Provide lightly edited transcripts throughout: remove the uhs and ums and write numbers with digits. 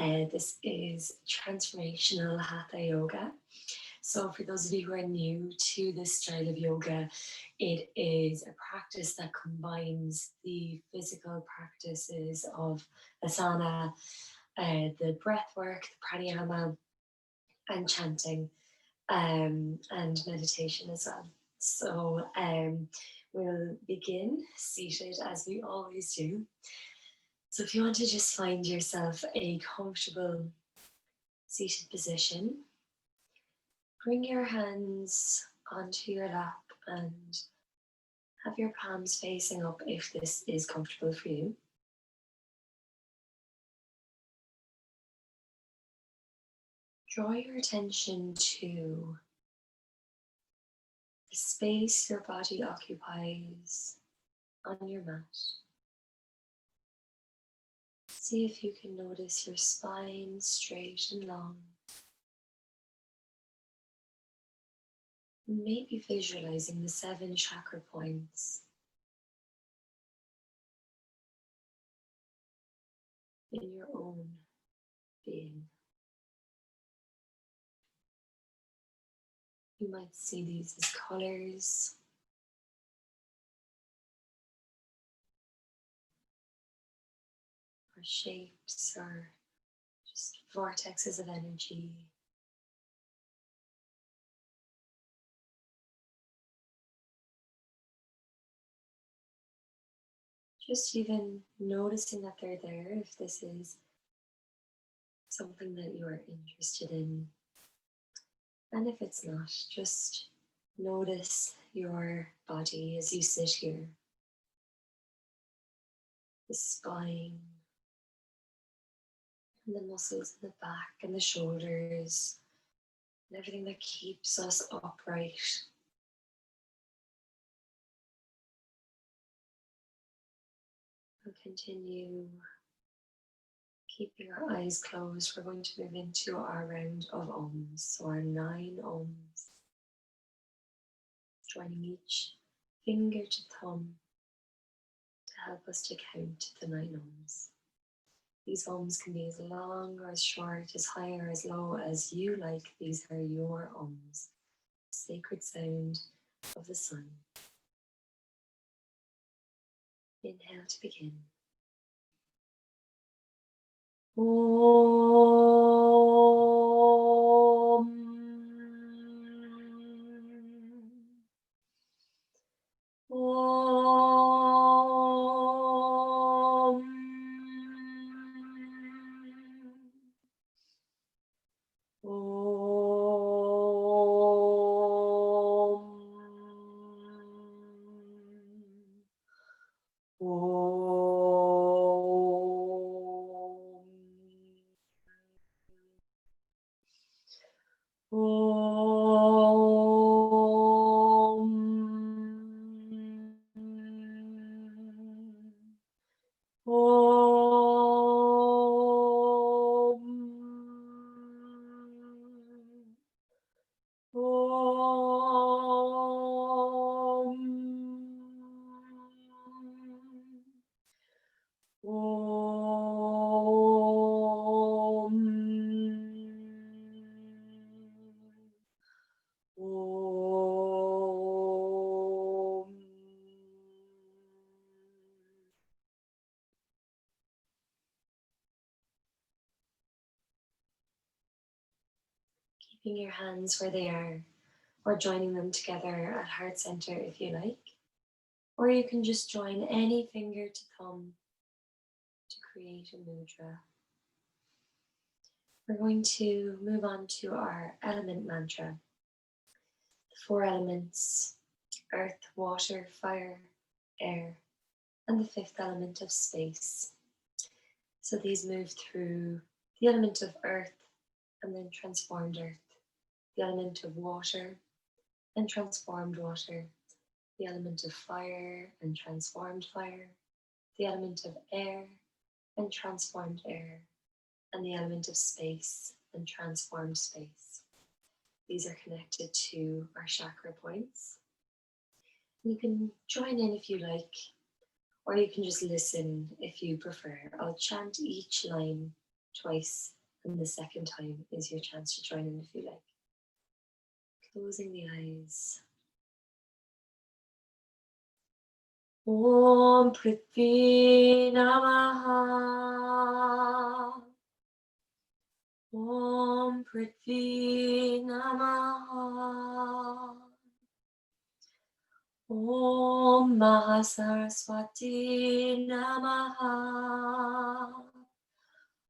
This is Transformational Hatha Yoga. So for those of you who are new to this style of yoga, it is a practice that combines the physical practices of asana, the breath work, the pranayama, and chanting, and meditation as well. So we'll begin seated as we always do. So if you want to just find yourself a comfortable seated position, bring your hands onto your lap and have your palms facing up if this is comfortable for you. Draw your attention to the space your body occupies on your mat. See if you can notice your spine straight and long. Maybe visualizing the 7 chakra points in your own being. You might see these as colors, or shapes, or just vortexes of energy. Just even noticing that they're there if this is something that you are interested in. And if it's not, just notice your body as you sit here. The spine, and the muscles in the back and the shoulders, and everything that keeps us upright. We'll continue keeping our eyes closed. We're going to move into our round of Oms, so our 9 Oms. Joining each finger to thumb to help us to count the 9 Oms. These Oms can be as long or as short, as high or as low as you like. These are your Oms, sacred sound of the sun. Inhale to begin. Om. Om. Keeping your hands where they are, or joining them together at heart center if you like. Or you can just join any finger to thumb to create a mudra. We're going to move on to our element mantra. The 4 elements: earth, water, fire, air, and the 5th element of space. So these move through the element of earth and then transformed earth, the element of water and transformed water, the element of fire and transformed fire, the element of air and transformed air, and the element of space and transformed space. These are connected to our chakra points. You can join in if you like, or you can just listen if you prefer. I'll chant each line twice, and the second time is your chance to join in if you like. Closing the eyes. Om Prithvi Namaha. Om Prithvi Namaha. Om Mahasaraswati Namaha.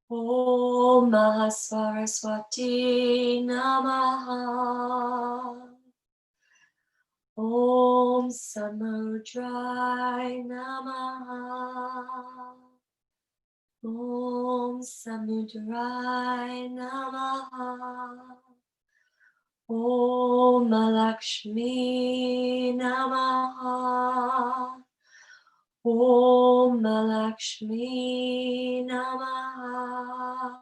Om Mahasaraswati Namaha. Om Samudrai Namaha. Om Samudrai Namaha. Om Lakshmi Namaha. Om Lakshmi Namaha.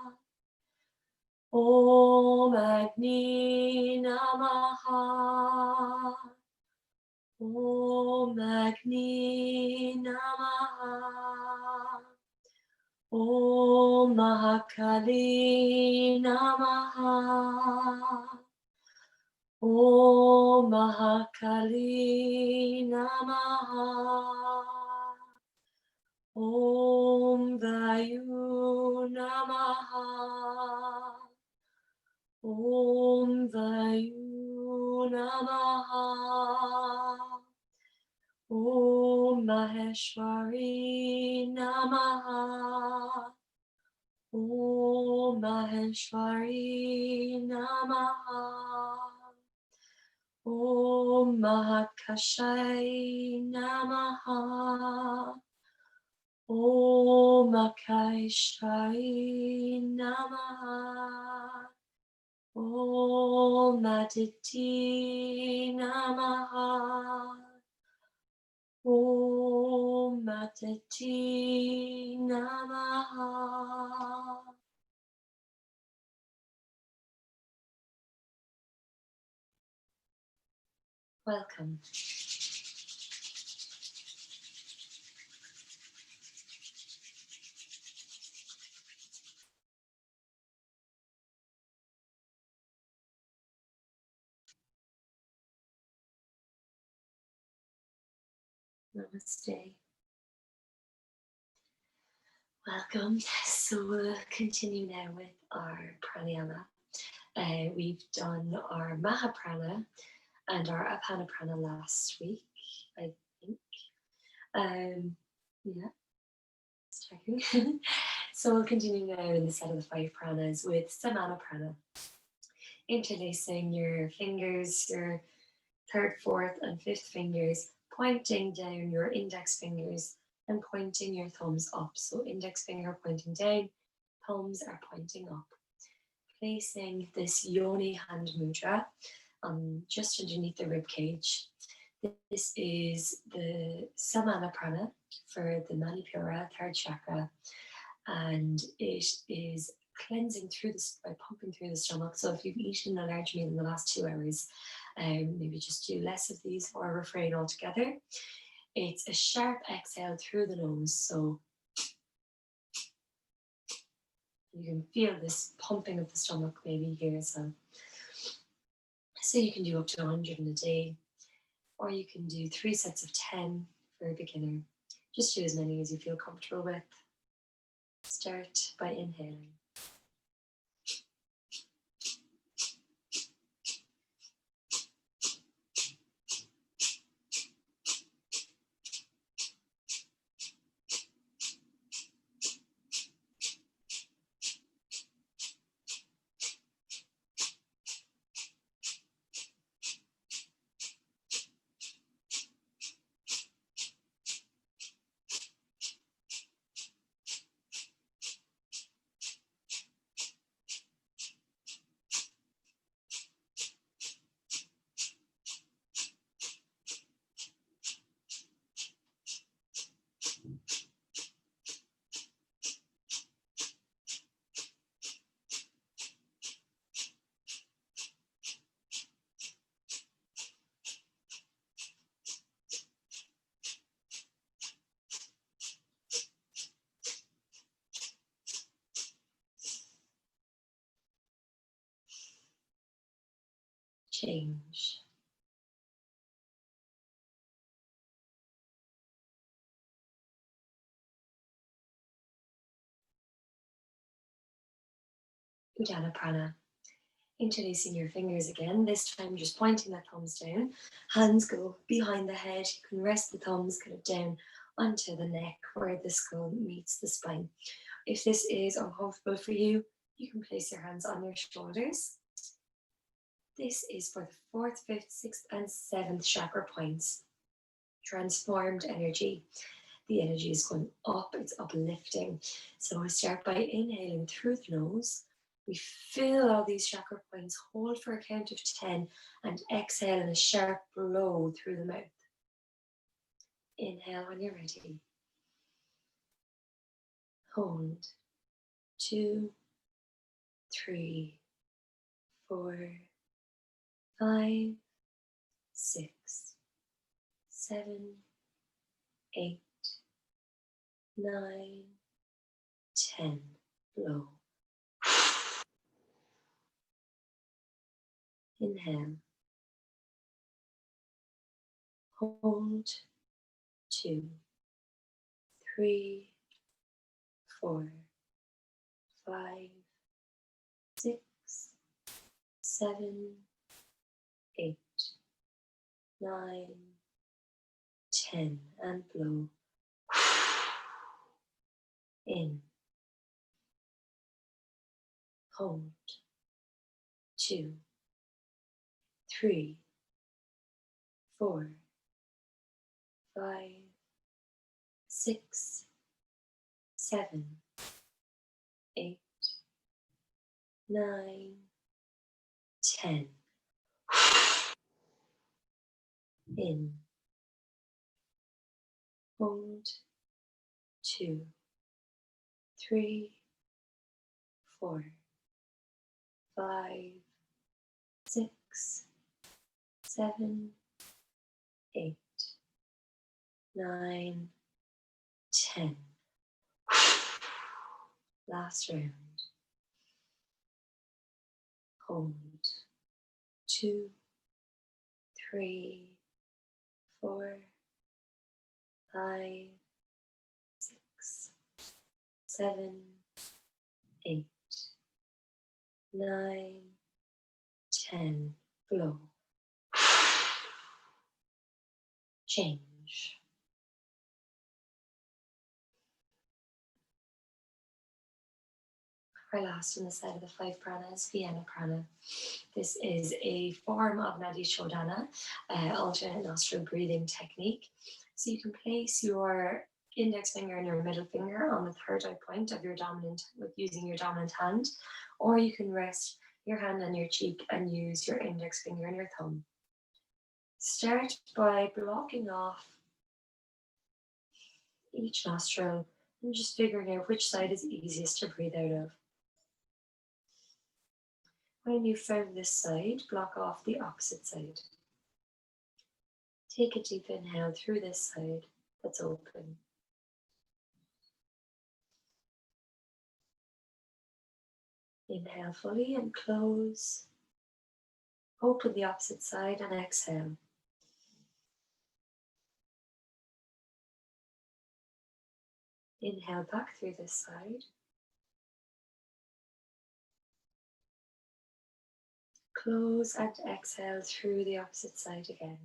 Om Agni Namaha. Om Agni Namaha. Om Mahakali Namaha. Om Mahakali Namaha. Om Vayu Namaha. Om Vayu Namaha. Om Maheshwari Namaha. Om Maheshwari Namaha. Om Mahakashai Namaha. Om Akaishai Namaha. Om Aditi Namaha. Om Aditi Namaha. Welcome. Namaste. Welcome. So we'll continue now with our pranayama. We've done our Maha Prana and our Apana Prana last week, I think. Yeah, just checking. So we'll continue now in the set of the 5 pranas with Samana Prana. Interlacing your fingers, your 3rd, 4th, and 5th fingers, pointing down your index fingers and pointing your thumbs up. So index finger pointing down, thumbs are pointing up. Placing this yoni hand mudra just underneath the rib cage. This is the Samana Prana for the Manipura 3rd chakra, and it is cleansing through this by pumping through the stomach. So if you've eaten a large meal in the last 2 hours, maybe just do less of these or refrain altogether. It's a sharp exhale through the nose, so you can feel this pumping of the stomach maybe here. So you can do up to 100 in a day, or you can do 3 sets of 10 for a beginner. Just do as many as you feel comfortable with. Start by inhaling. change. Vienna Prana. Introducing your fingers again, this time just pointing the thumbs down. Hands go behind the head. You can rest the thumbs kind of down onto the neck where the skull meets the spine. If this is uncomfortable for you, you can place your hands on your shoulders. This is for the 4th, 5th, 6th, and 7th chakra points. Transformed energy. The energy is going up, it's uplifting. So we start by inhaling through the nose. We fill all these chakra points, hold for a count of 10, and exhale in a sharp blow through the mouth. Inhale when you're ready. Hold. 2, 3, 4, 5, 6, 7, 8, 9, 10. Blow. Inhale. Hold. 2, 3, 4, 5, 6, 7, 8, 9, 10. And blow. In. Hold. 2, 3, 4, 5, 6, 7, 8, 9, 10. In. Hold. 2, 3, 4, 5, 6, 7, 8, 9, 10. Last round. Hold. 2, 3, 4, 5, 6, 7, 8, 9, 10. Blow. Change. Our last on the side of the 5 pranas, Vienna Prana. This is a form of Nadi Shodhana, alternate nostril breathing technique. So you can place your index finger and your middle finger on the third eye point of your dominant, with using your dominant hand, or you can rest your hand on your cheek and use your index finger and your thumb. Start by blocking off each nostril and just figuring out which side is easiest to breathe out of. When you've found this side, block off the opposite side. Take a deep inhale through this side that's open. Inhale fully and close. Open the opposite side and exhale. Inhale back through this side. Close and exhale through the opposite side again.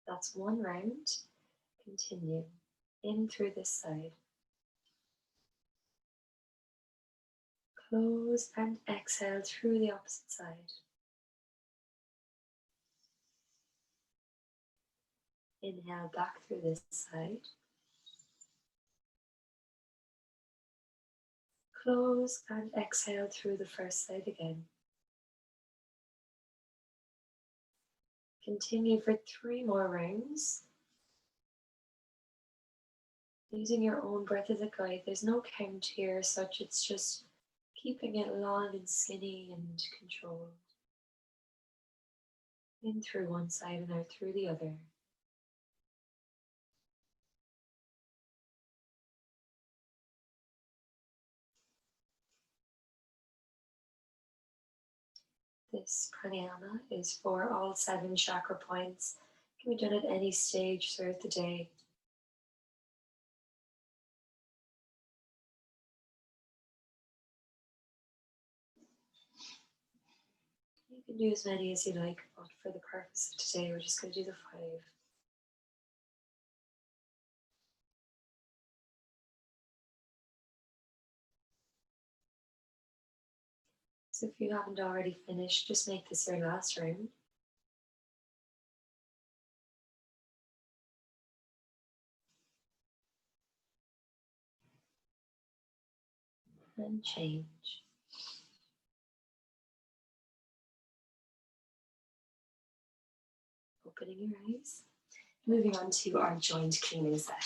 That's one round. Continue. In through this side. Close and exhale through the opposite side. Inhale back through this side. Close and exhale through the first side again. Continue for 3 more rounds. Using your own breath as a guide. There's no count here, such it's just keeping it long and skinny and controlled. In through one side and out through the other. This pranayama is for all 7 chakra points. It can be done at any stage throughout the day. You can do as many as you like, but for the purpose of today, we're just going to do the 5. So if you haven't already finished, just make this your last round. And change. Opening your eyes. Moving on to our joint cleaning set.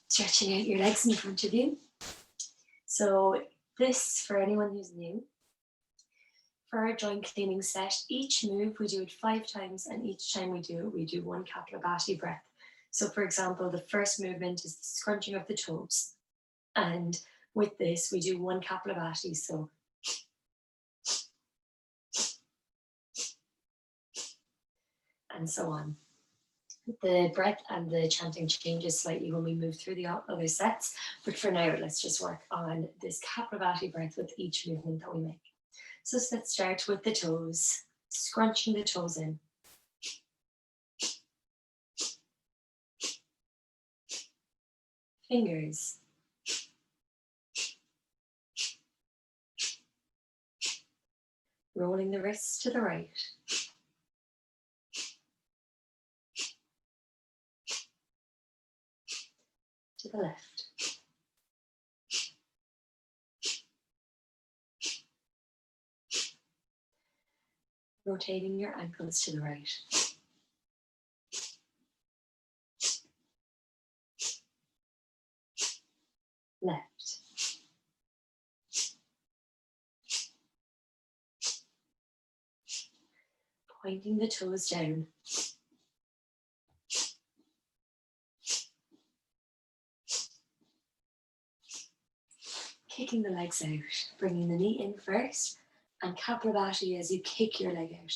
Stretching out your legs in front of you. So this, for anyone who's new, for our joint cleaning set, each move we do it 5 times, and each time we do it, we do 1 Kapalabhati breath. So for example, the first movement is the scrunching of the toes. And with this, we do 1 Kapalabhati. So and so on. The breath and the chanting changes slightly when we move through the other sets, but for now, let's just work on this Kapalabhati breath with each movement that we make. So let's start with the toes, scrunching the toes in. Fingers. Rolling the wrists to the right. To the left. Rotating your ankles to the right. Left. Pointing the toes down. Kicking the legs out, bringing the knee in first, and Kapalabhati as you kick your leg out.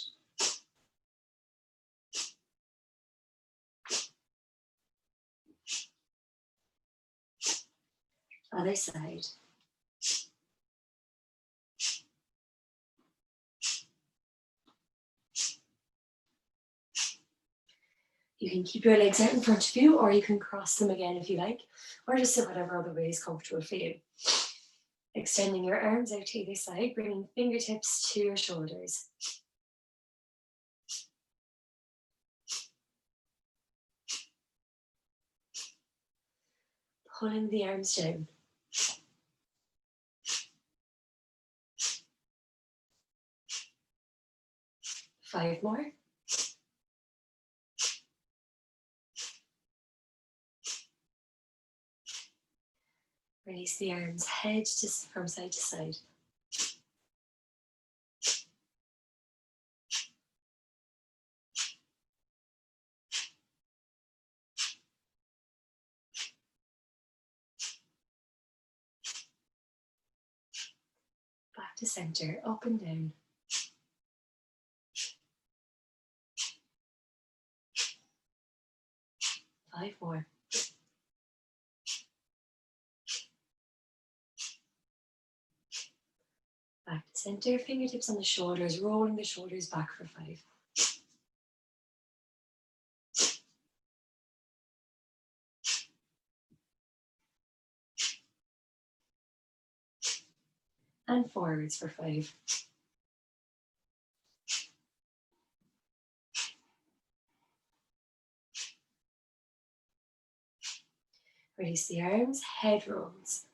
Other side. You can keep your legs out in front of you, or you can cross them again if you like, or just sit whatever other way is comfortable for you. Extending your arms out to either side, bringing fingertips to your shoulders. Pulling the arms down. 5 more. Release the arms, head from side to side. Back to center, up and down. 5 more. Back to center, fingertips on the shoulders, rolling the shoulders back for 5. And forwards for 5. Release the arms, head rolls.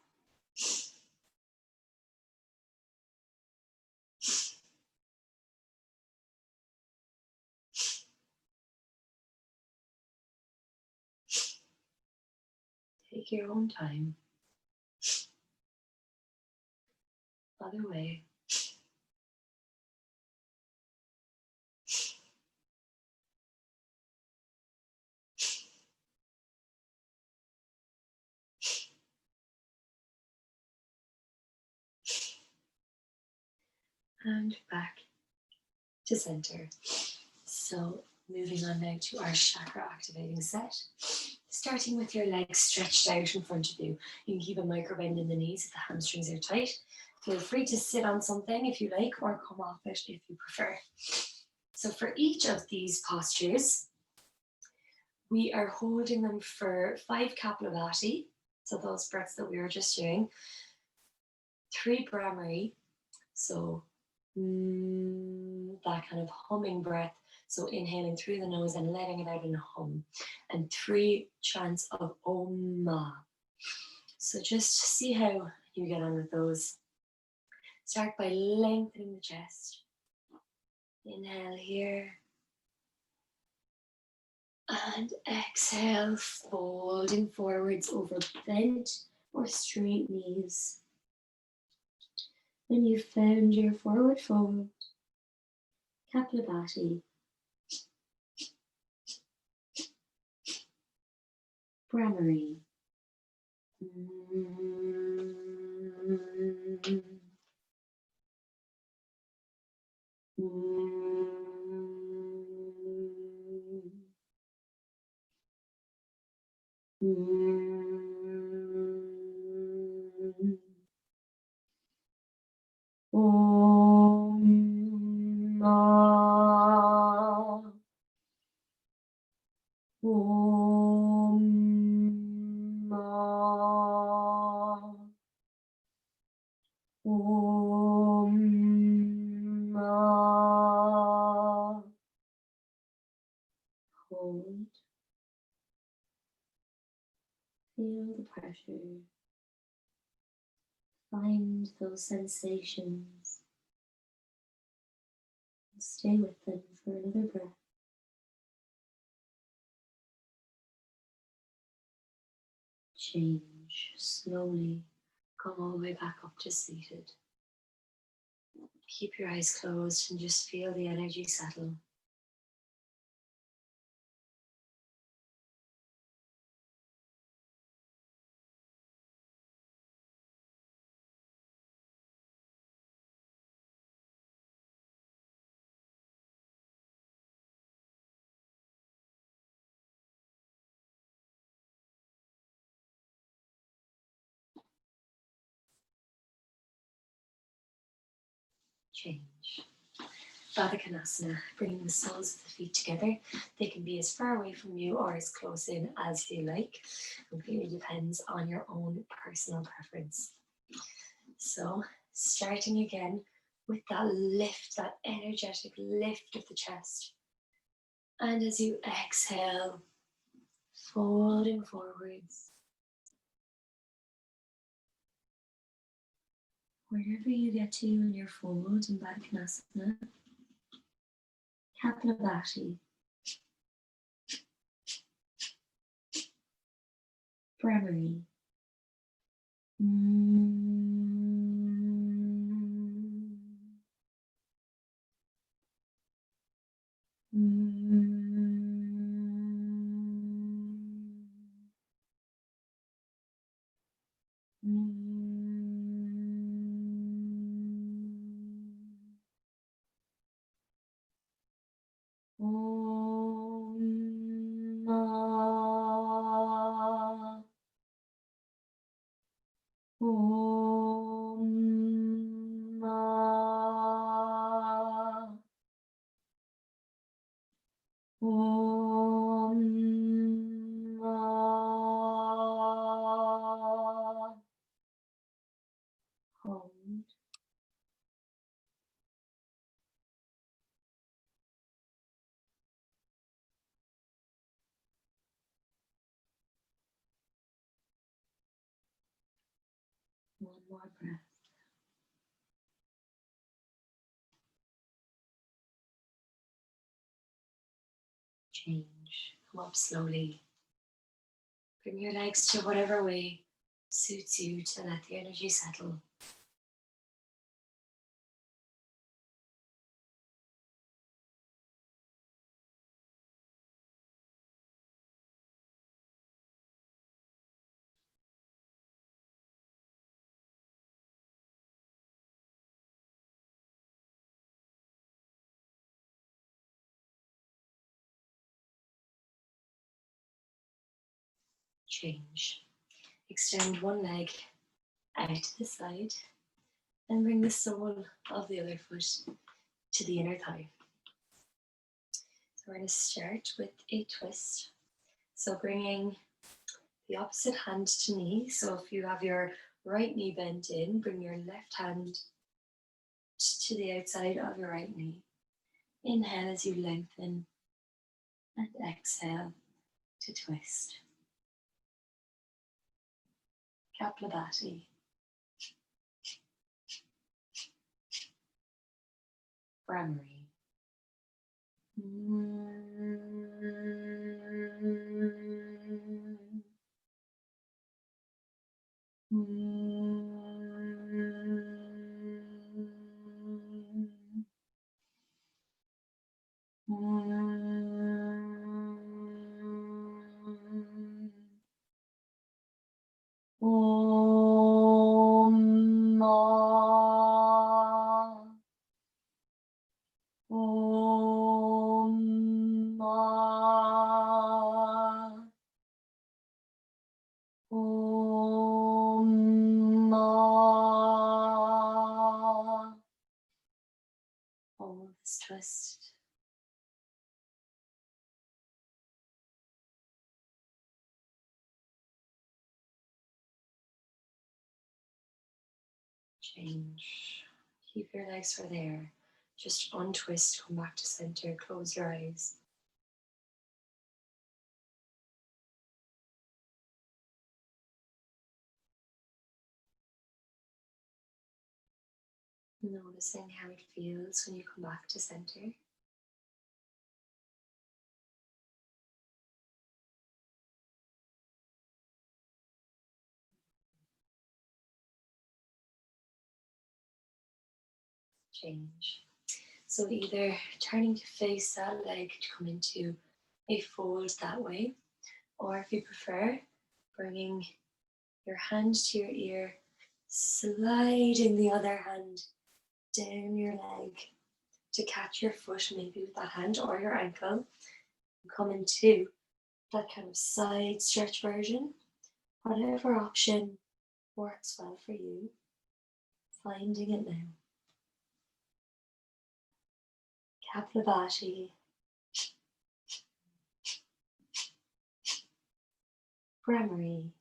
Take your own time. Other way. and back to center. So moving on now to our Chakra Activating Set. Starting with your legs stretched out in front of you. You can keep a micro bend in the knees if the hamstrings are tight. Feel free to sit on something if you like, or come off it if you prefer. So for each of these postures, we are holding them for 5 Kapalabhati, so those breaths that we were just doing, 3 Brahmari, so that kind of humming breath, so inhaling through the nose and letting it out in a hum, and 3 chants of Om. So just see how you get on with those. Start by lengthening the chest. Inhale here. And exhale, folding forwards over bent or straight knees. When you've found your forward fold, Kapalabhati, Brahmari, Om. Om. Om. Hold. Feel the pressure. Find those sensations. And stay with them for another breath. Change slowly. Come all the way back up to seated. Keep your eyes closed and just feel the energy settle. Change. Baddha, bringing the soles of the feet together. They can be as far away from you or as close in as you like. Completely depends on your own personal preference. So starting again with that lift, that energetic lift of the chest. And as you exhale, folding forwards. Wherever you get to in your fold in Baddha, Kapalabhati, Brahmari, hold. One more breath. Change. Come up slowly. Bring your legs to whatever way suits you to let the energy settle. Change. Extend one leg out to the side and bring the sole of the other foot to the inner thigh. So we're going to start with a twist. So bringing the opposite hand to knee. So if you have your right knee bent in, bring your left hand to the outside of your right knee. Inhale as you lengthen and exhale to twist. Kapalabhati. Brahmari. Hold this twist. Change. Keep your legs for there. Just untwist, come back to center, close your eyes. Noticing how it feels when you come back to center. Change. So either turning to face that leg to come into a fold that way, or if you prefer, bringing your hand to your ear, sliding the other hand down your leg to catch your foot maybe with that hand or your ankle, and come into that kind of side stretch version. Whatever option works well for you, finding it now. Kapalabhati. Brahmari.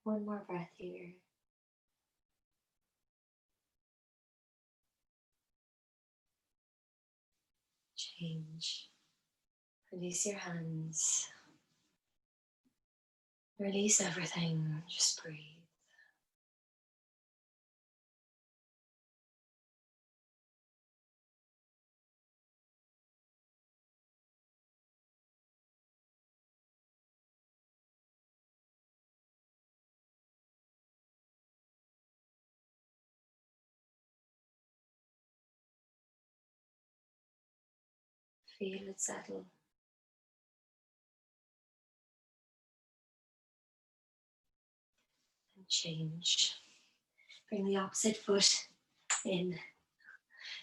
One more breath here. Change. Release your hands. Release everything. Just breathe. Feel it settle. And change. Bring the opposite foot in.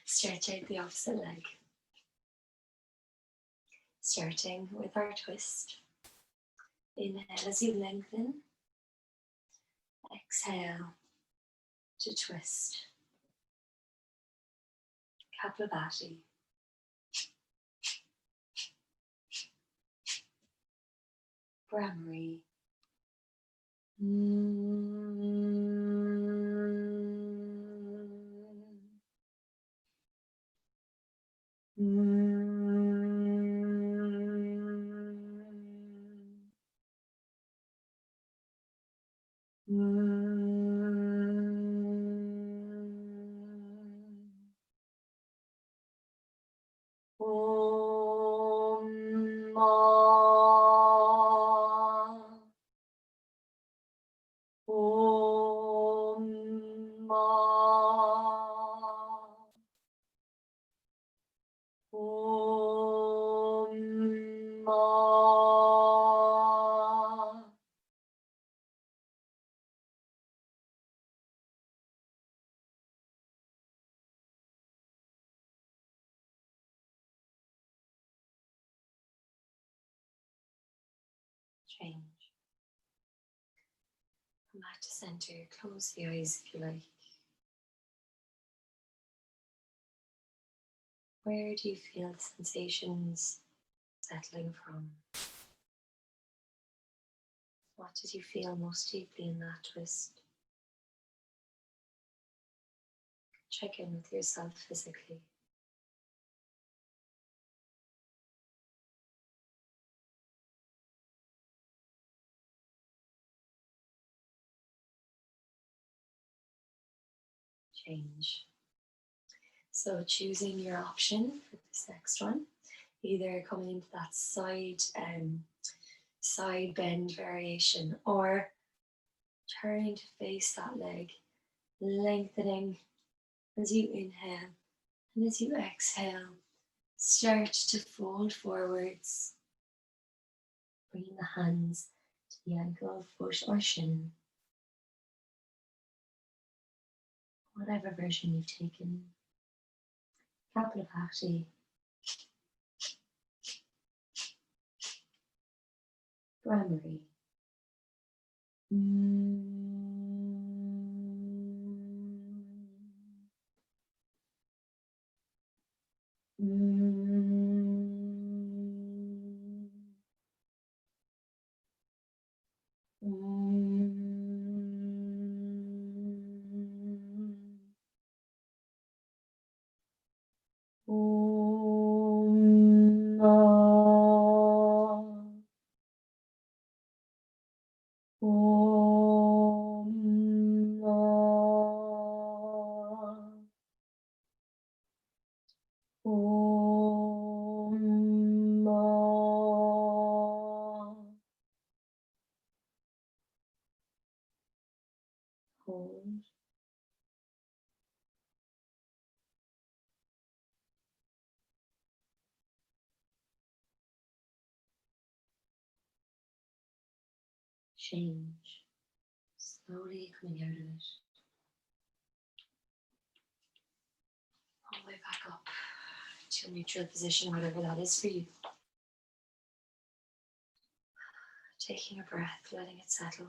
Stretch out the opposite leg. Starting with our twist. Inhale as you lengthen. Exhale to twist. Kapalabhati. Brahmari. Change. Come back to center. Close the eyes if you like. Where do you feel the sensations settling from? What did you feel most deeply in that twist? Check in with yourself physically. Change. So choosing your option for this next one, either coming into that side bend variation or turning to face that leg, lengthening as you inhale and as you exhale, start to fold forwards, bringing the hands to the ankle, foot or shin, whatever version you've taken. Kapalabhati, Brahmari. Hold. Change. Slowly coming out of it. All the way back up to a neutral position, whatever that is for you. Taking a breath, letting it settle.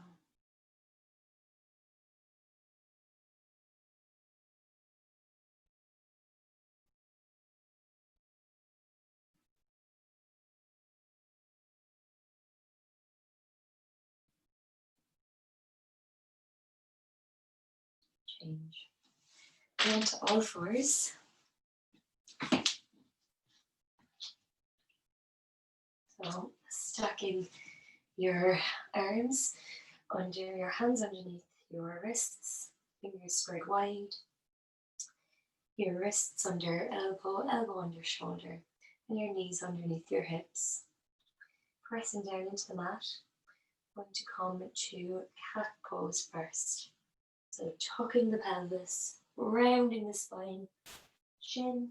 Change. Go into all fours. So stacking your arms under your hands underneath your wrists, fingers spread wide, your wrists under elbow, elbow under shoulder, and your knees underneath your hips. Pressing down into the mat, I'm going to come to cat pose first. So tucking the pelvis, rounding the spine, chin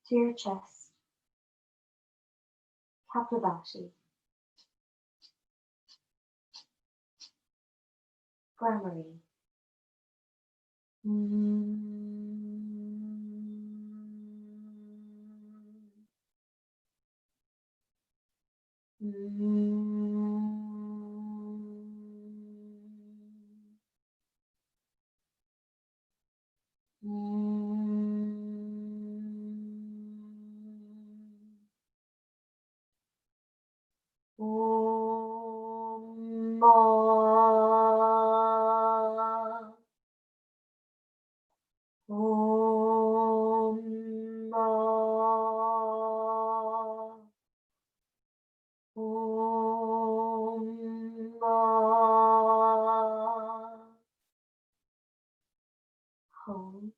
to your chest, Kapalabhati, Brahmari. Hold.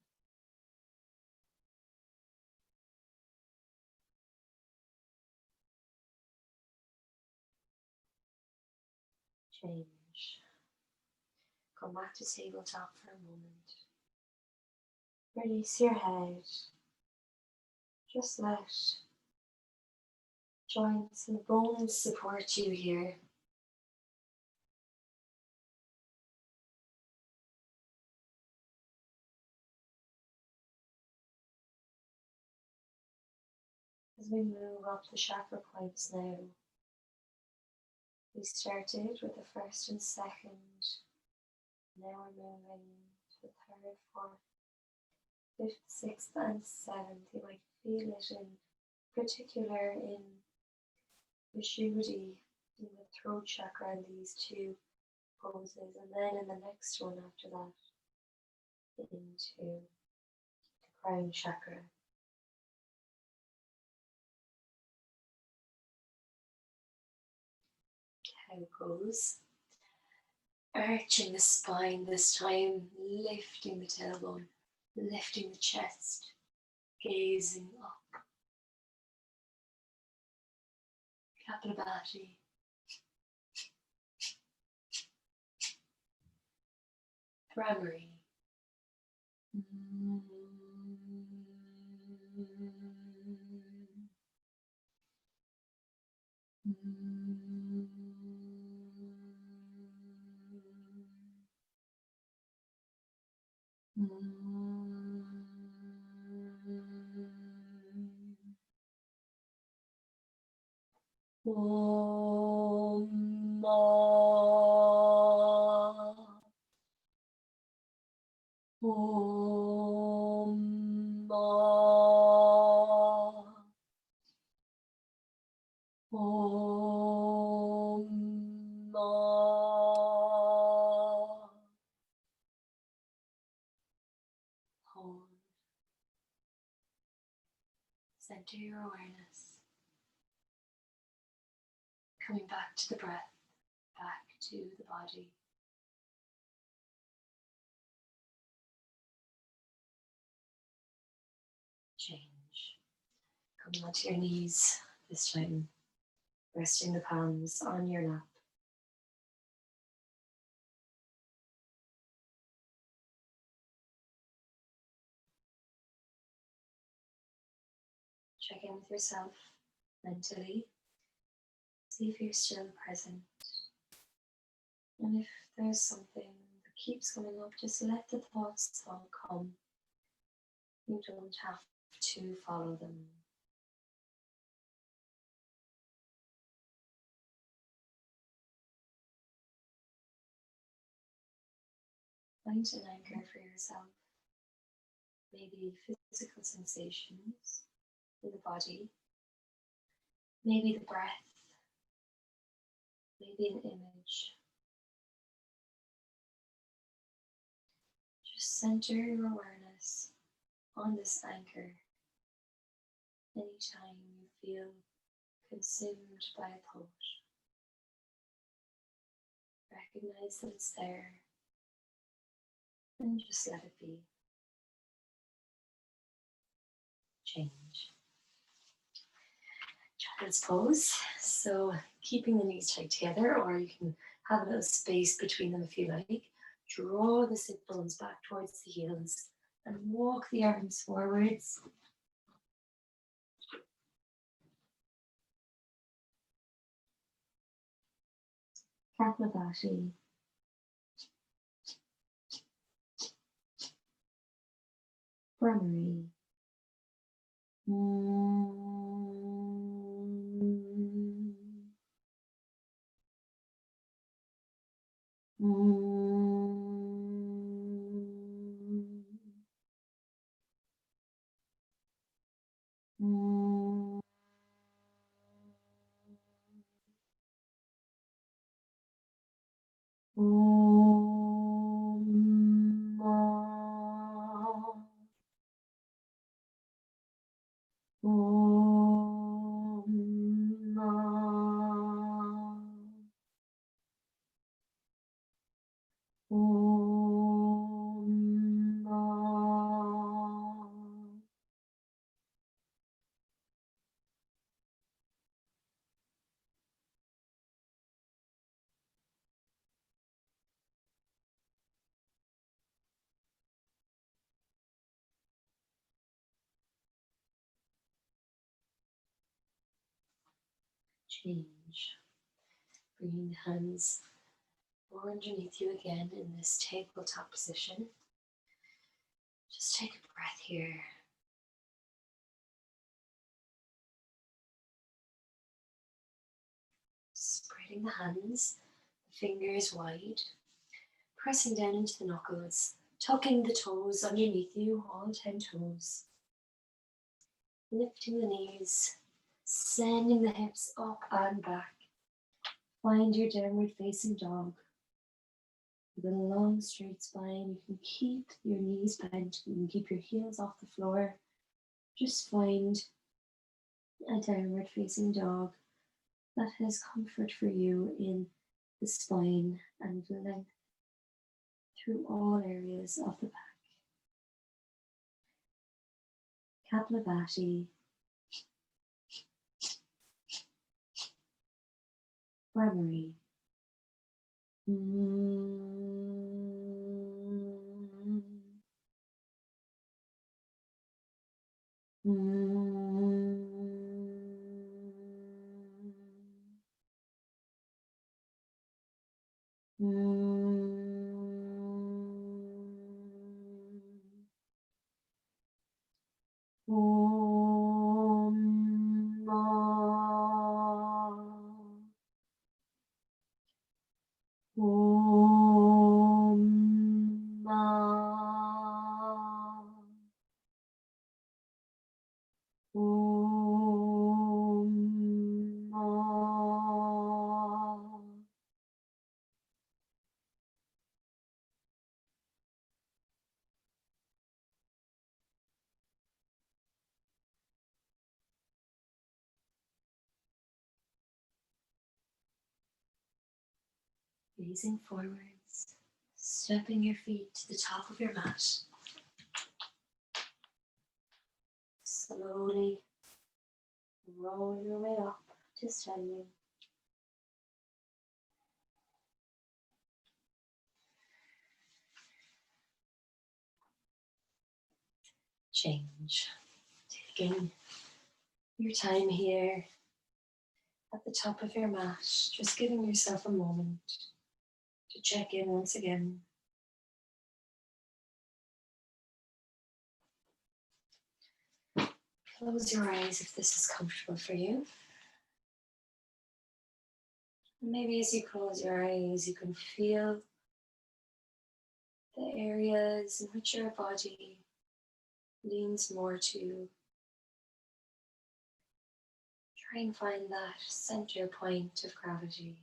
Change. Come back to tabletop for a moment. Release your head. Just let Joints and bones support you here. As we move up the chakra points now, we started with the first and second. Now we're moving to the third, fourth, fifth, sixth, and seventh. You might feel it in particular in Vishuddhi, in the throat chakra, in these two poses, and then in the next one after that, into the crown chakra. Cow pose. Arching the spine this time, lifting the tailbone, lifting the chest, gazing up. Kapalabhati. Bhramari. Om Om Om Hold. Center your awareness. Coming back to the breath, back to the body. Change. Coming onto your knees this time, resting the palms on your lap. Check in with yourself mentally. See if you're still present. And if there's something that keeps coming up, just let the thoughts all come. You don't have to follow them. Find an anchor for yourself. Maybe physical sensations in the body. Maybe the breath. Maybe an image. Just center your awareness on this anchor anytime you feel consumed by a thought. Recognize that it's there and just let it be. Change. Child's pose. So keeping the knees tight together, or you can have a little space between them if you like. Draw the sit bones back towards the heels and walk the arms forwards. Kapalabhati. Bhramari. Om Change. Bringing the hands more underneath you again in this tabletop position. Just take a breath here. Spreading the hands, the fingers wide, pressing down into the knuckles, tucking the toes underneath you, all 10 toes. Lifting the knees, sending the hips up and back. Find your downward facing dog. With a long straight spine, you can keep your knees bent, you can keep your heels off the floor. Just find a downward facing dog that has comfort for you in the spine and length through all areas of the back. Kapalabhati, Brahmari. Gazing forwards, stepping your feet to the top of your mat. Slowly roll your way up to standing. Change. Taking your time here at the top of your mat, just giving yourself a moment to check in once again. Close your eyes if this is comfortable for you. And maybe as you close your eyes, you can feel the areas in which your body leans more to. Try and find that center point of gravity.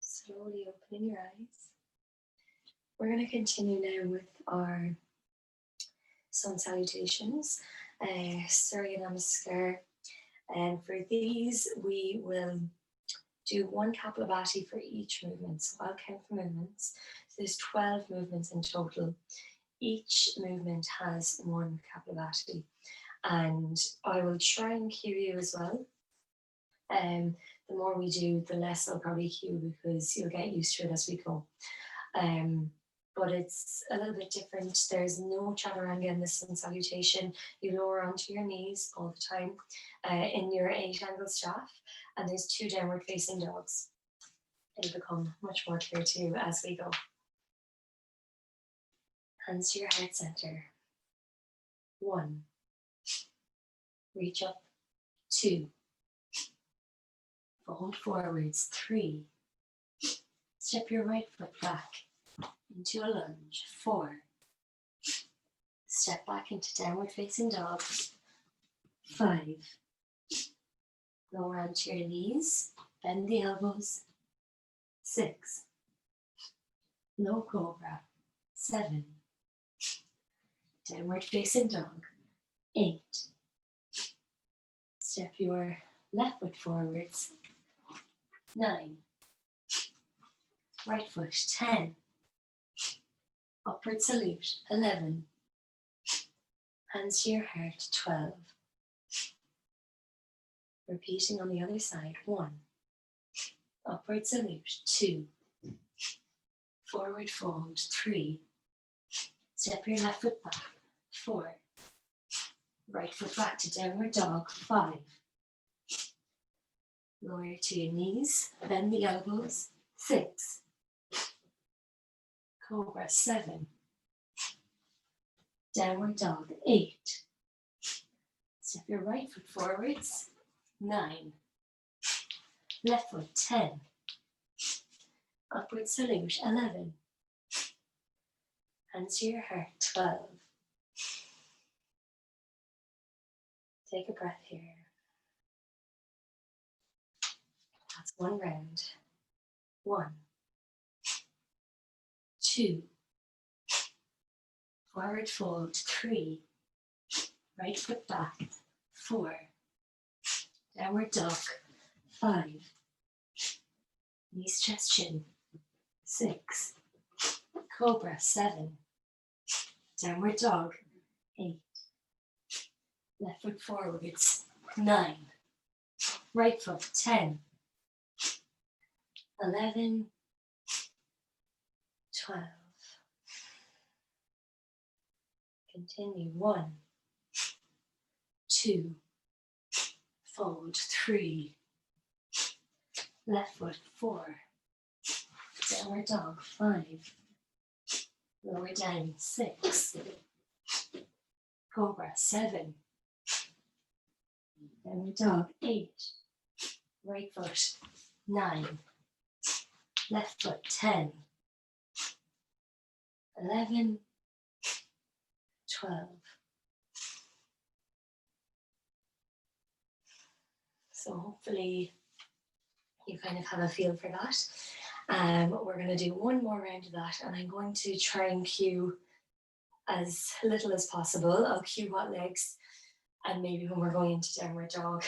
Slowly opening your eyes. We're going to continue now with our sun salutations, Surya Namaskar. And for these, we will do one Kapalabhati for each movement. So I'll count the movements. So there's 12 movements in total. Each movement has one Kapalabhati. And I will try and cue you as well. The more we do, the less I'll probably cue because you'll get used to it as we go. But it's a little bit different. There's no chaturanga in this sun salutation. You lower onto your knees all the time in your 8-angle staff, and there's 2 downward facing dogs. It'll become much more clear to you as we go. Hands to your heart center. 1. Reach up. 2. Fold forwards. 3. Step your right foot back into a lunge. 4. Step back into downward facing dog. 5. Lower onto your knees. Bend the elbows. 6. Low cobra. 7. Downward facing dog. 8. Step your left foot forwards. 9. Right foot. 10. Upward salute. 11. Hands to your heart. 12. Repeating on the other side. 1. Upward salute. 2. Forward fold. 3. Step your left foot back. 4. Right foot back to downward dog, 5. Lower to your knees, bend the elbows, 6. Cobra, 7. Downward dog, 8. Step your right foot forwards, 9. Left foot, 10. Upward salute, 11. Hands to your heart, 12. Take a breath here. That's one round. 1, 2. Forward fold, 3. Right foot back, 4. Downward dog, 5. Knees, chest, chin, 6. Cobra, 7. Downward dog, 8. Left foot forwards, 9. Right foot, 10. 11, 12. Continue. 1, 2. Fold, 3. Left foot, 4. Downward dog, 5. Lower down, 6. Cobra, 7. Downward dog, 8. Right foot, 9. Left foot, 10. 11, 12. So hopefully you kind of have a feel for that. We're going to do one more round of that, and I'm going to try and cue as little as possible. I'll cue hot legs, and maybe when we're going into downward dog,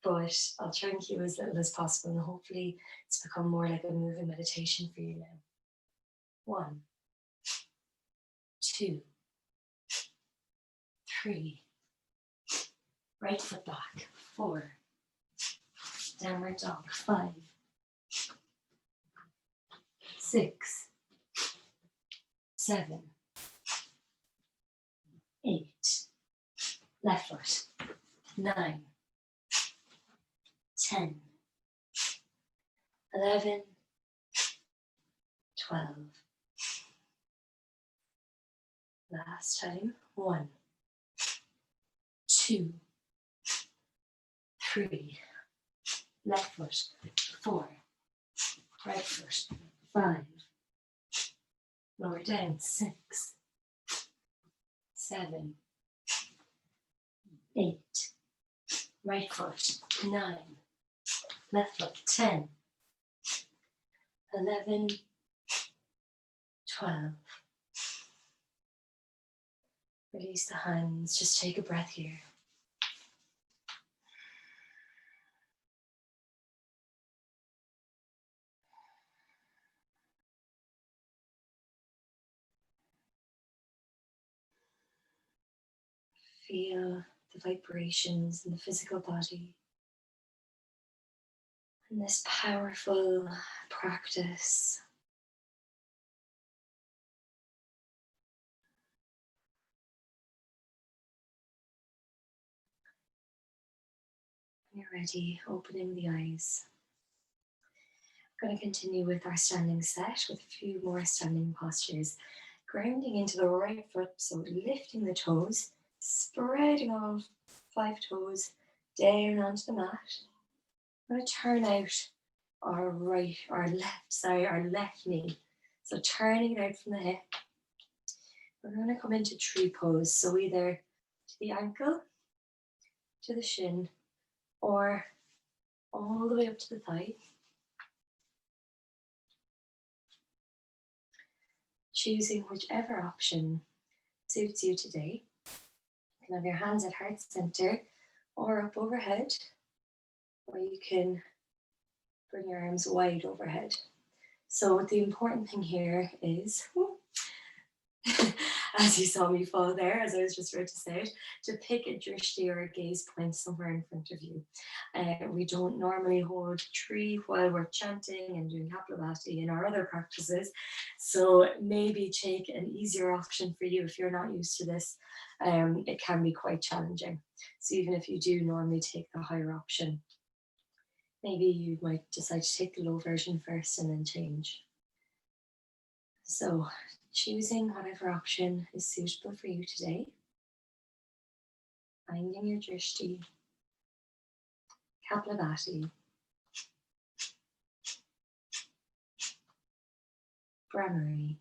but I'll try and cue as little as possible, and hopefully it's become more like a moving meditation for you now. 1, 2, 3. Right foot back, 4. Downward dog, 5. 6, 7, 8. Left foot, 9, 10, 11, 12. Last time. 1, 2, 3. Left foot, 4. Right foot, 5. Lower down, 6, 7, 8. Right foot, 9. Left foot, 10, 11, 12. Release the hands. Just take a breath here. Feel the vibrations in the physical body. And this powerful practice. When you're ready, opening the eyes. We're going to continue with our standing set with a few more standing postures. Grounding into the right foot, so lifting the toes, spreading all 5 toes down onto the mat. We're going to turn out our left knee. So turning it out from the hip. We're going to come into tree pose. So either to the ankle, to the shin, or all the way up to the thigh. Choosing whichever option suits you today. You can have your hands at heart center or up overhead, or you can bring your arms wide overhead. So the important thing here is as you saw me fall there, as I was just about to say it, to pick a drishti or a gaze point somewhere in front of you. We don't normally hold tree while we're chanting and doing Kapalabhati in our other practices. So maybe take an easier option for you if you're not used to this. It can be quite challenging. So even if you do normally take the higher option, maybe you might decide to take the low version first and then change. So choosing whatever option is suitable for you today. Finding your drishti, Kapalabhati, Brahmari.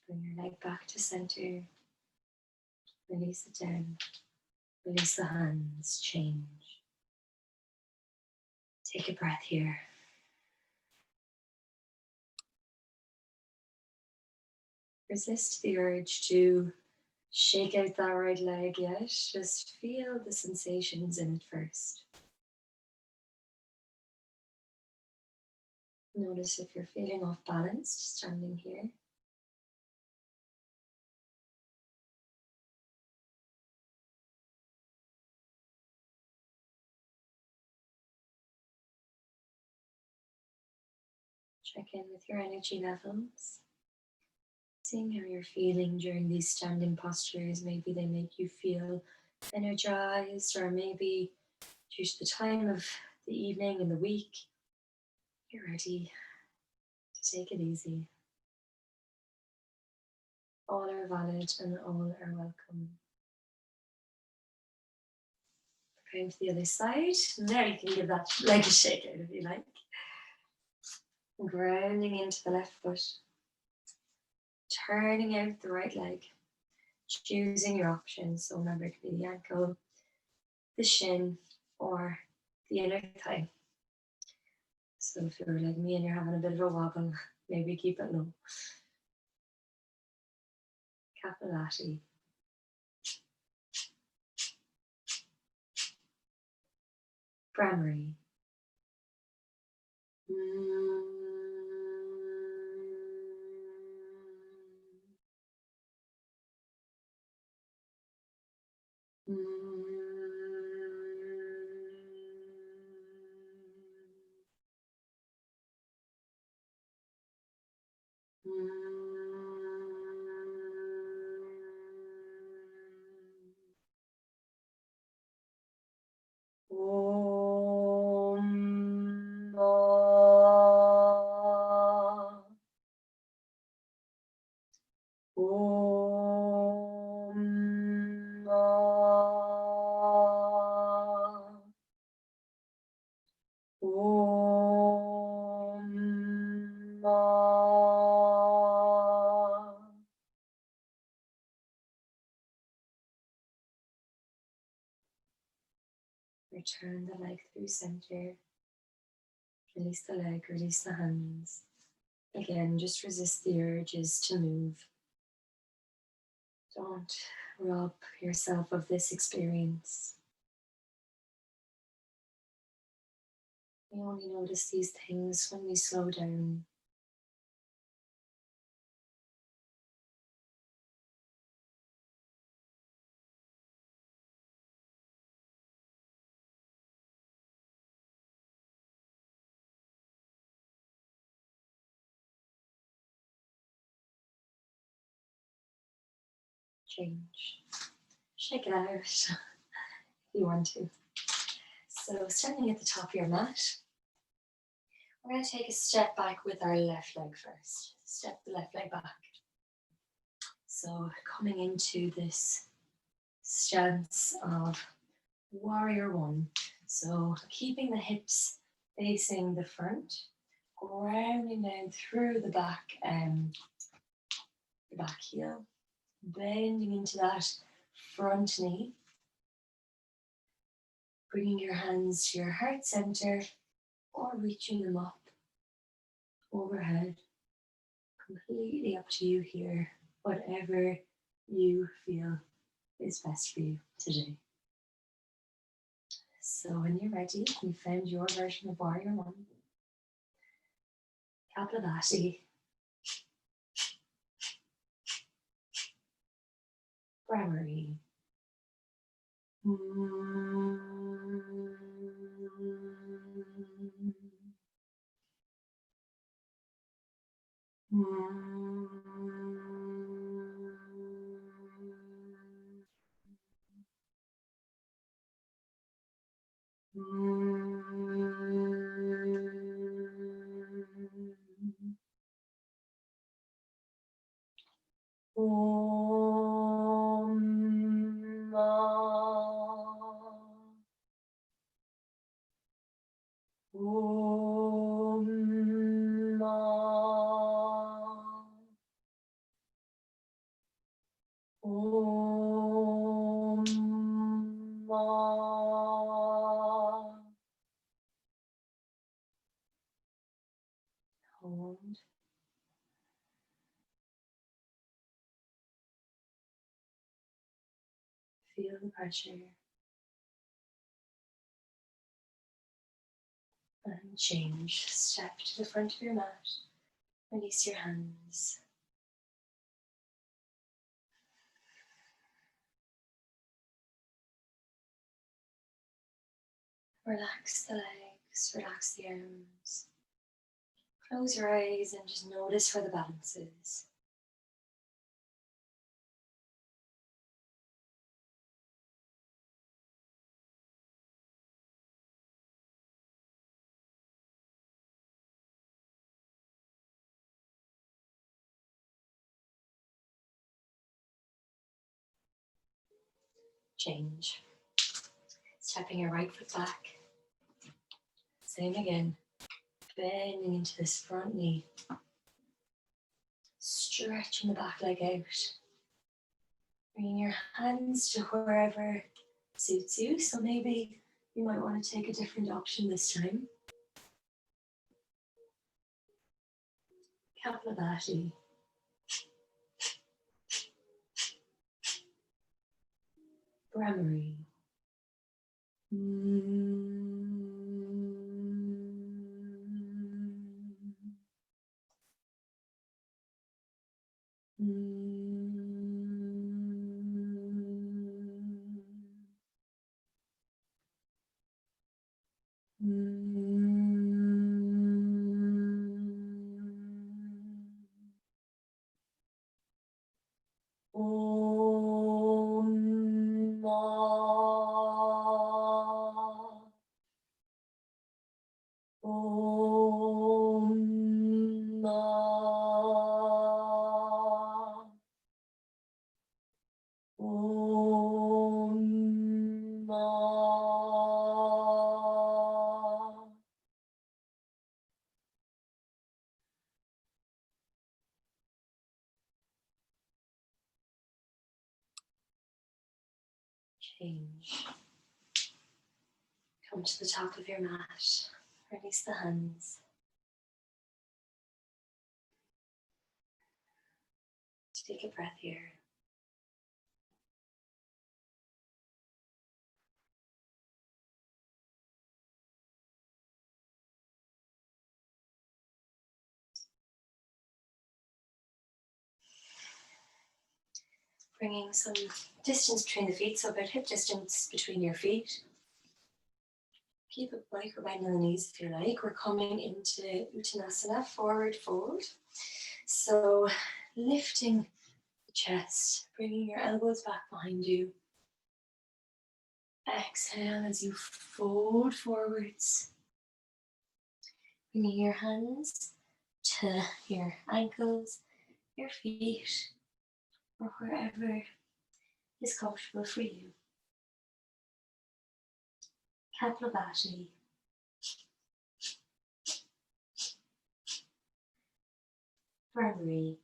Bring your leg back to center. Release it down. Release the hands. Change. Take a breath here. Resist the urge to shake out that right leg yet. Just feel the sensations in it first. Notice if you're feeling off balance, standing here. Check in with your energy levels. Seeing how you're feeling during these standing postures. Maybe they make you feel energized, or maybe due to the time of the evening and the week, you're ready to take it easy. All are valid and all are welcome. Going to the other side. Now you can give that leg a shake out if you like. Grounding into the left foot. Turning out the right leg. Choosing your options. So remember, it could be the ankle, the shin, or the inner thigh. So if you're like me and you're having a bit of a wobble, maybe keep it low. Kapalabhati. Brahmari. Return the leg through center. Release the leg, release the hands. Again, just resist the urges to move. Don't rob yourself of this experience. We only notice these things when we slow down. Change. Shake it out if you want to. So standing at the top of your mat, we're going to take a step back with our left leg first. Step the left leg back. So coming into this stance of warrior one. So keeping the hips facing the front, grounding down through the back heel, bending into that front knee, bringing your hands to your heart center or reaching them up overhead. Completely up to you here, whatever you feel is best for you today. So when you're ready, you found your version of warrior one. Kapalabhati. Bhramari. Hold. Feel the pressure. And change. Step to the front of your mat. Release your hands. Relax the legs, relax the arms. Close your eyes and just notice where the balance is. Change. Stepping your right foot back. Same again. Bending into this front knee. Stretching the back leg out. Bringing your hands to wherever suits you. So maybe you might want to take a different option this time. Kapalabhati. Bhramari. Change. Come to the top of your mat. Release the hands. Take a breath here. Bringing some distance between the feet, so about hip distance between your feet. Keep a micro bend in the knees if you like. We're coming into Uttanasana, forward fold. So lifting the chest, bringing your elbows back behind you. Exhale as you fold forwards. Bringing your hands to your ankles, your feet, or wherever is comfortable for you. Kapalabhati. Primary.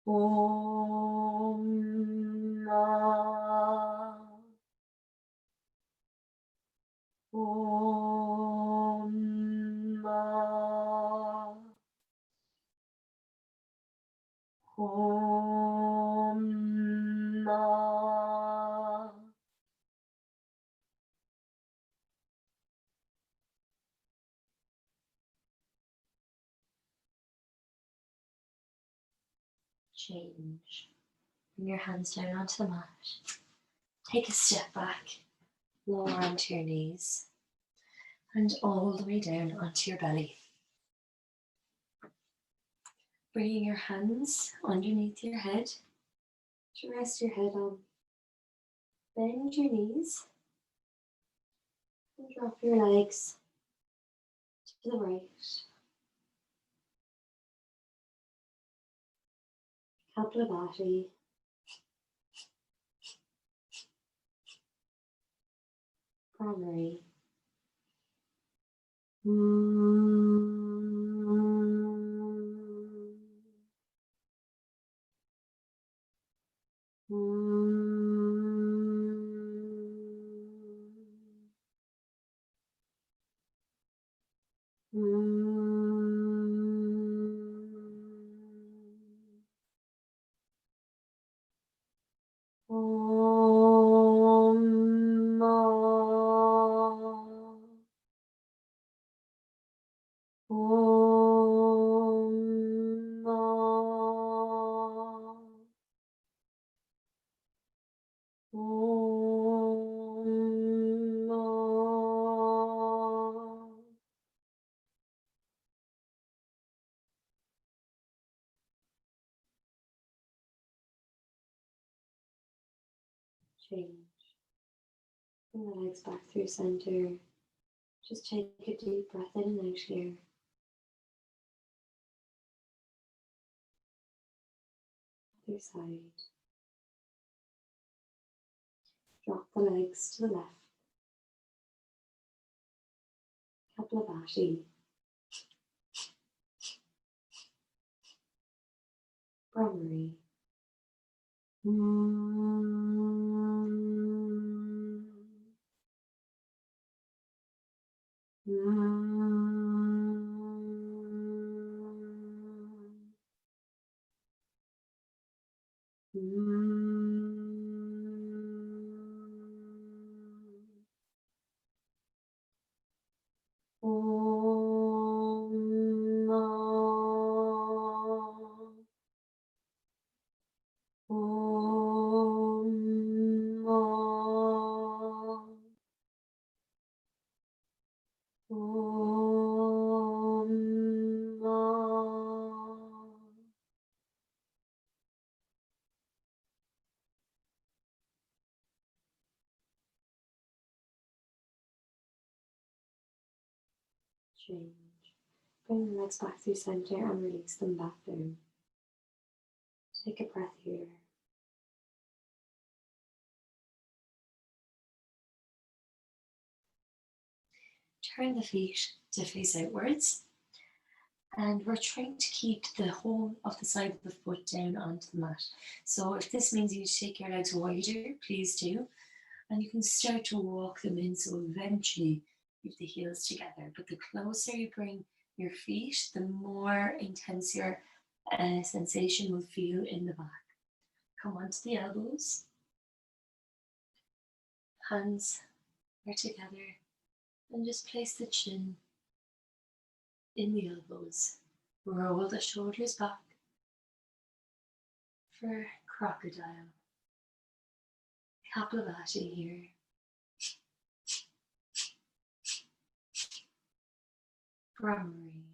Om Change. Bring your hands down onto the mat. Take a step back, lower onto your knees, and all the way down onto your belly. Bringing your hands underneath your head to rest your head on. Bend your knees and drop your legs to the right. Kapalabhati. Primary. Change. Bring the legs back through center. Just take a deep breath in and out here. Other side. Drop the legs to the left. Kapalabhati. Primary. Change. Bring the legs back through center and release them back down. Take a breath here. Turn the feet to face outwards, and we're trying to keep the whole of the side of the foot down onto the mat. So if this means you take your legs wider, please do. And you can start to walk them in, so eventually you have the heels together. But the closer you bring your feet, the more intense your sensation will feel in the back. Come onto the elbows. Hands are together. And just place the chin in the elbows. Roll the shoulders back for crocodile. Kapalabhati here. Brahmari.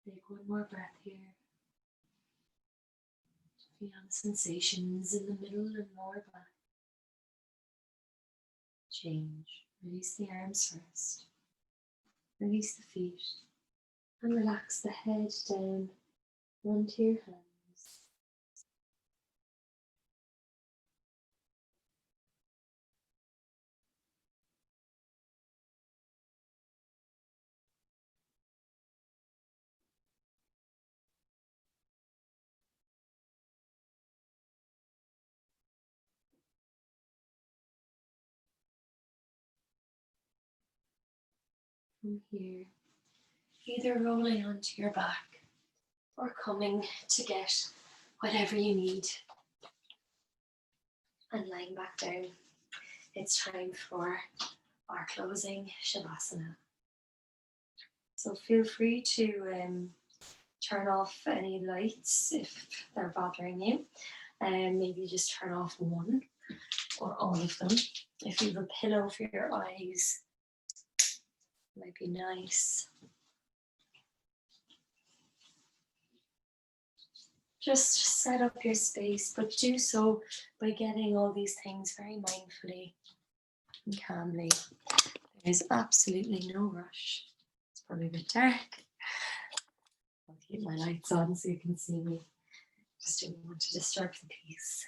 Take one more breath here. Feel the sensations in the middle and lower back. Change. Release the arms first. Release the feet. And relax the head down onto your hands. From here, either rolling onto your back or coming to get whatever you need and lying back down. It's time for our closing Shavasana. So feel free to turn off any lights if they're bothering you. And maybe just turn off one or all of them. If you have a pillow for your eyes, it might be nice. Just set up your space, but do so by getting all these things very mindfully and calmly. There is absolutely no rush. It's probably a bit dark. I'll keep my lights on so you can see me. Just didn't want to disturb the peace.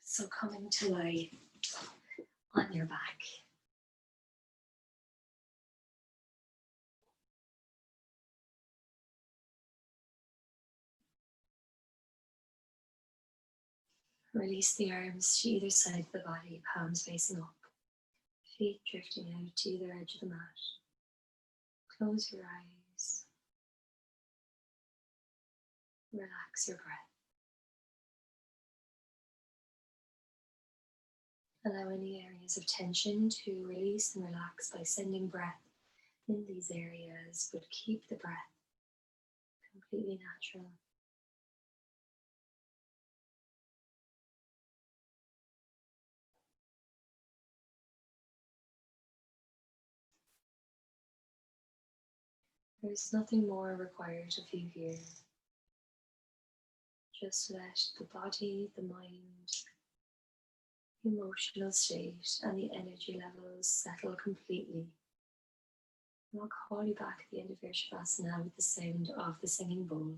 So coming to lie on your back. Release the arms to either side of the body, palms facing up. Feet drifting out to either edge of the mat. Close your eyes. Relax your breath. Allow any areas of tension to release and relax by sending breath in these areas, but keep the breath completely natural. There is nothing more required of you here. Just let the body, the mind, emotional state, and the energy levels settle completely. And I'll call you back at the end of your Shavasana with the sound of the singing bowl.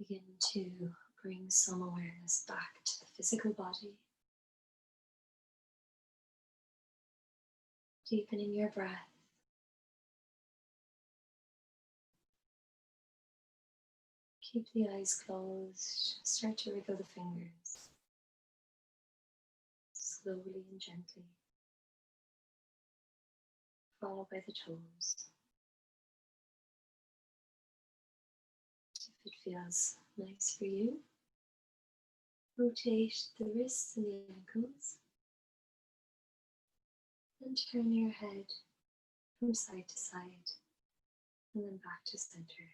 Begin to bring some awareness back to the physical body, deepening your breath. Keep the eyes closed, start to wriggle the fingers, slowly and gently, followed by the toes. If it feels nice for you, rotate the wrists and the ankles, and turn your head from side to side, and then back to center.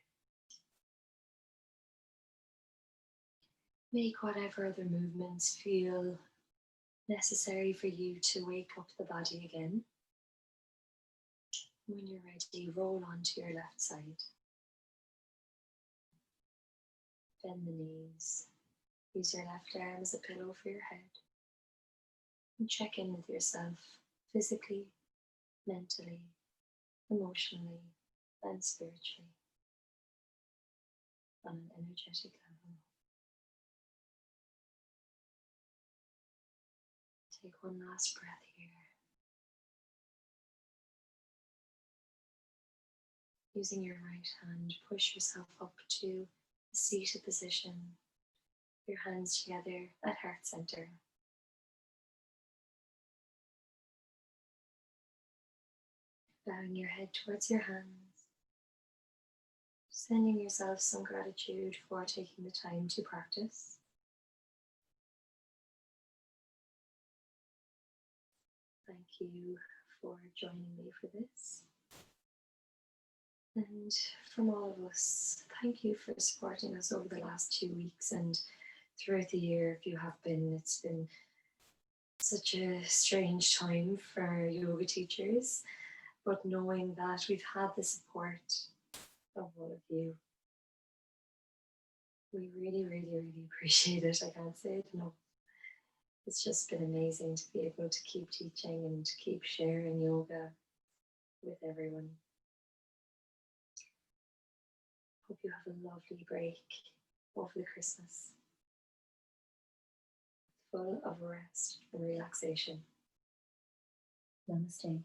Make whatever other movements feel necessary for you to wake up the body again. When you're ready, roll onto your left side. Bend the knees. Use your left arm as a pillow for your head. And check in with yourself physically, mentally, emotionally, and spiritually on an energetic level. Take one last breath here. Using your right hand, push yourself up to the seated position. Your hands together at heart center. Bowing your head towards your hands. Sending yourself some gratitude for taking the time to practice. Thank you for joining me for this. And from all of us, thank you for supporting us over the last 2 weeks and throughout the year if you have been. It's been such a strange time for yoga teachers, but knowing that we've had the support of all of you, we really, really, really appreciate it. I can't say it enough. It's just been amazing to be able to keep teaching and to keep sharing yoga with everyone. Hope you have a lovely break over the Christmas, full of rest and relaxation. Namaste.